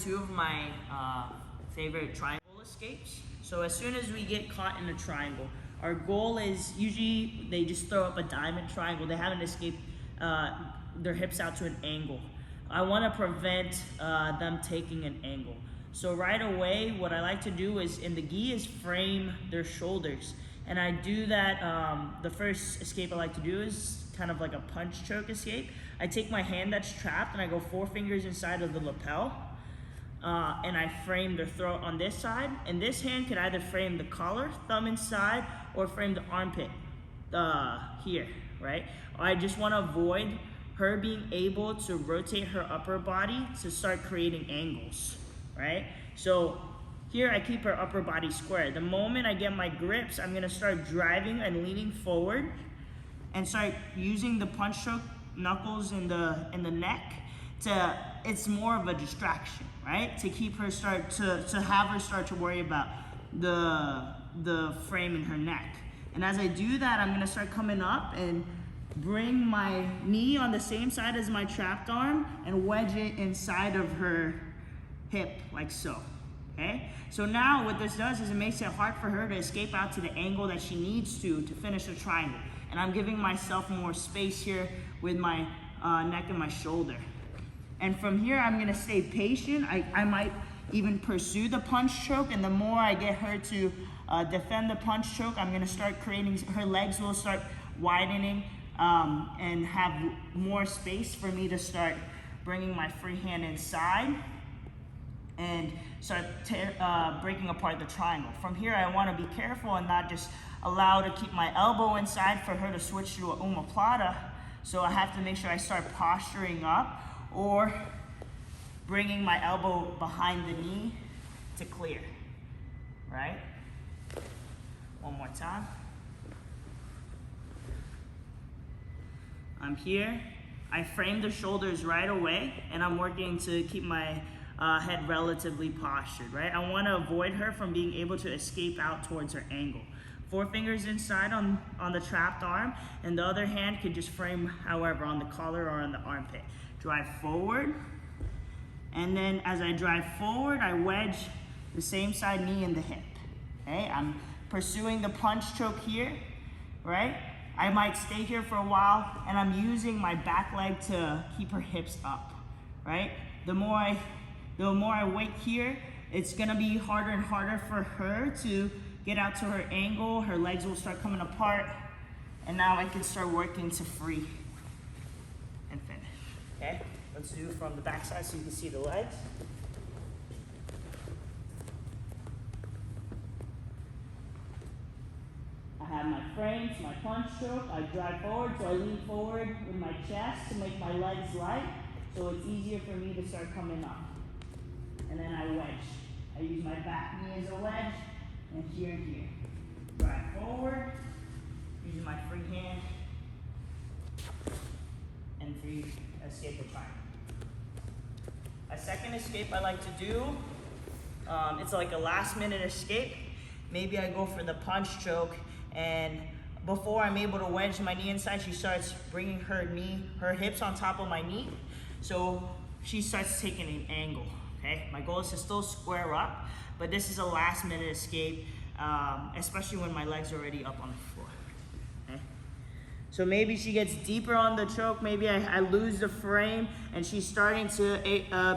two of my favorite triangle escapes. So as soon as we get caught in a triangle, our goal is usually they just throw up a diamond triangle. They haven't escaped their hips out to an angle. I want to prevent them taking an angle. So right away, what I like to do is in the gi is frame their shoulders. And I do that, the first escape I like to do is kind of like a punch choke escape. I take my hand that's trapped and I go 4 fingers inside of the lapel. And I frame the throat on this side. And this hand could either frame the collar, thumb inside, or frame the armpit here, right? I just want to avoid her being able to rotate her upper body to start creating angles, right? So here I keep her upper body square. The moment I get my grips, I'm gonna start driving and leaning forward and start using the punch choke knuckles in the neck to, it's more of a distraction, right? To keep her to have her start to worry about the frame in her neck. And as I do that, I'm gonna start coming up and bring my knee on the same side as my trapped arm and wedge it inside of her hip, like so, okay? So now what this does is it makes it hard for her to escape out to the angle that she needs to finish the triangle. And I'm giving myself more space here with my neck and my shoulder. And from here, I'm gonna stay patient. I might even pursue the punch choke, and the more I get her to defend the punch choke, I'm gonna start creating, her legs will start widening and have more space for me to start bringing my free hand inside and start breaking apart the triangle. From here, I want to be careful and not just allow to keep my elbow inside for her to switch to a omoplata. So I have to make sure I start posturing up or bringing my elbow behind the knee to clear, right? One more time. I'm here, I frame the shoulders right away, and I'm working to keep my head relatively postured, right? I want to avoid her from being able to escape out towards her angle. 4 fingers inside on the trapped arm, and the other hand could just frame however, on the collar or on the armpit. Drive forward, and then as I drive forward, I wedge the same side knee in the hip, okay? I'm pursuing the punch choke here, right? I might stay here for a while, and I'm using my back leg to keep her hips up, right? The more I wait here, it's gonna be harder and harder for her to get out to her angle. Her legs will start coming apart, and now I can start working to free and finish, okay? Let's do it from the back side so you can see the legs. I have my frames, my punch choke, I drive forward, so I lean forward with my chest to make my legs light, so it's easier for me to start coming up. And then I wedge. I use my back knee as a wedge, and here and here. Drive forward, using my free hand, and free escape the triangle. A second escape I like to do, it's like a last minute escape. Maybe I go for the punch choke, and before I'm able to wedge my knee inside, she starts bringing her hips on top of my knee. So she starts taking an angle, okay? My goal is to still square up, but this is a last minute escape, especially when my legs are already up on the floor, okay? So maybe she gets deeper on the choke, maybe I lose the frame, and she's starting to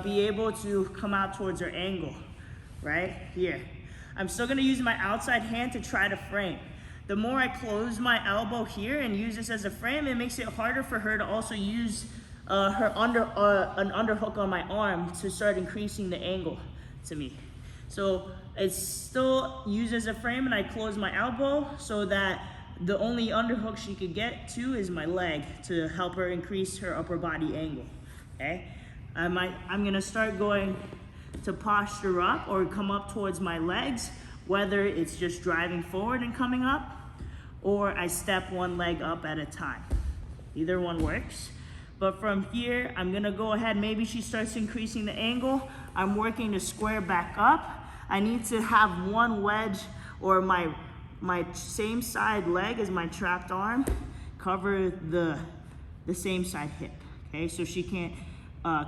be able to come out towards her angle, right? Here. I'm still gonna use my outside hand to try to frame. The more I close my elbow here and use this as a frame, it makes it harder for her to also use an underhook on my arm to start increasing the angle to me. So it's still used as a frame, and I close my elbow so that the only underhook she could get to is my leg to help her increase her upper body angle, okay? I'm gonna start going to posture up or come up towards my legs, whether it's just driving forward and coming up, or I step one leg up at a time. Either one works. But from here, I'm gonna go ahead, maybe she starts increasing the angle. I'm working to square back up. I need to have one wedge or my same side leg as my trapped arm cover the same side hip, okay? So she can't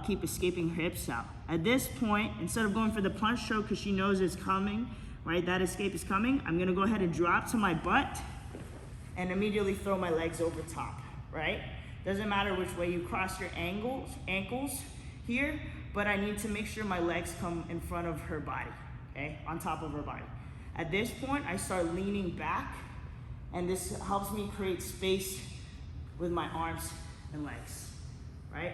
keep escaping her hips out. At this point, instead of going for the punch choke because she knows it's coming, right, that escape is coming, I'm gonna go ahead and drop to my butt and immediately throw my legs over top, right? Doesn't matter which way you cross your ankles here, but I need to make sure my legs come in front of her body, okay, on top of her body. At this point, I start leaning back, and this helps me create space with my arms and legs, right?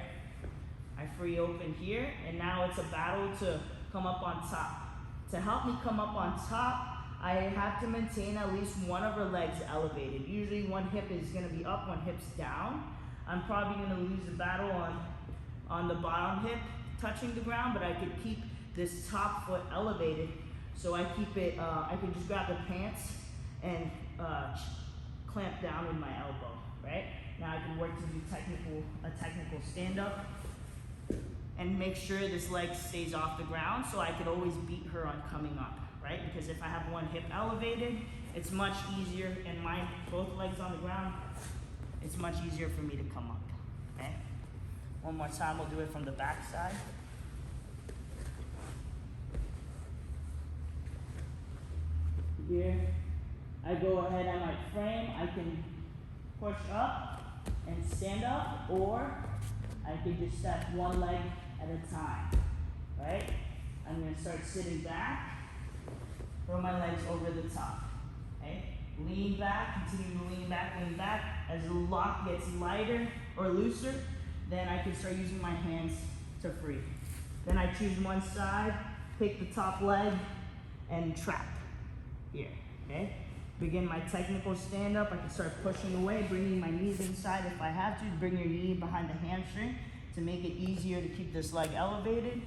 I free open here, and now it's a battle to come up on top. To help me come up on top, I have to maintain at least one of her legs elevated. Usually one hip is gonna be up, one hip's down. I'm probably gonna lose the battle on the bottom hip touching the ground, but I could keep this top foot elevated. So I keep it, I can just grab the pants and clamp down with my elbow, right? Now I can work to do a technical stand up and make sure this leg stays off the ground so I could always beat her on coming up, right? Because if I have one hip elevated, it's much easier, and both legs on the ground, it's much easier for me to come up, okay? One more time, we'll do it from the back side. Here, I go ahead on my frame, I can push up and stand up, or I can just step one leg at a time, right? I'm gonna start sitting back, throw my legs over the top, okay? Lean back, continue to lean back. As the lock gets lighter or looser, then I can start using my hands to free. Then I choose one side, pick the top leg, and trap here, okay? Begin my technical stand up. I can start pushing away, bringing my knees inside if I have to. Bring your knee behind the hamstring to make it easier to keep this leg elevated.